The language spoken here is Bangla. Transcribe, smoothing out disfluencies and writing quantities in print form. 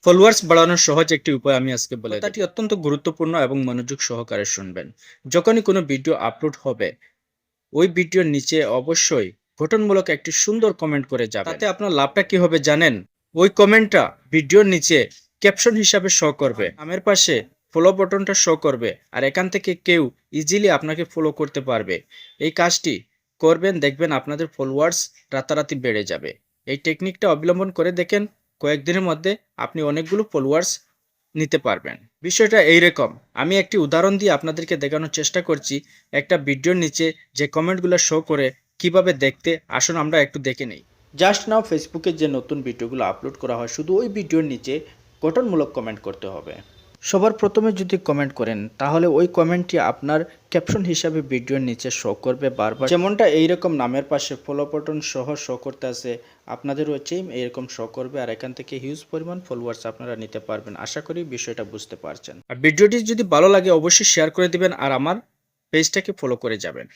ফলোয়ার্স বাড়ানোর সহজ একটি উপায় আমি আজকে বলে দিই। কথাটি অত্যন্ত গুরুত্বপূর্ণ এবং মনোযোগ সহকারে শুনবেন। যখনই কোনো ভিডিও আপলোড হবে, ওই ভিডিওর নিচে অবশ্যই গঠনমূলক একটি সুন্দর কমেন্ট করে যাবেন। তাতে আপনার লাভটা কি হবে জানেন? ওই কমেন্টটা ভিডিওর নিচে ক্যাপশন হিসাবে শো করবে। নামের পাশে ফলো বাটনটা শো করবে। আর এখান থেকে কেউ ইজিলি আপনাকে ফলো করতে পারবে। এই কাজটি করবেন, দেখবেন আপনাদের ফলোয়ার্স রাতারাতি বেড়ে যাবে। এই টেকনিকটা অবলম্বন করে দেখেন, কয়েকদিনের মধ্যে আপনি অনেকগুলো ফলোয়ার্স নিতে পারবেন। বিষয়টা এইরকম, আমি একটি উদাহরণ দিয়ে আপনাদেরকে দেখানোর চেষ্টা করছি। একটা ভিডিওর নিচে যে কমেন্টগুলো শো করে কিভাবে দেখতে, আসুন আমরা একটু দেখে নেই। জাস্ট নাও ফেসবুকে যে নতুন ভিডিওগুলো আপলোড করা হয়, শুধু ওই ভিডিওর নিচে গঠনমূলক কমেন্ট করতে হবে। সবার প্রথমে যদি কমেন্ট করেন, তাহলে ওই কমেন্টটি আপনার ক্যাপশন হিসাবে ভিডিওর নিচে শো করবে বারবার। যেমনটা এইরকম নামের পাশে ফলো বাটন সহ শো করতে আছে, আপনাদেরও সেম এইরকম শো করবে। আর এখান থেকে হিউজ পরিমাণ ফলোয়ার্স আপনারা নিতে পারবেন। আশা করি বিষয়টা বুঝতে পারছেন। আর ভিডিওটি যদি ভালো লাগে অবশ্যই শেয়ার করে দিবেন আর আমার পেজটাকে ফলো করে যাবেন।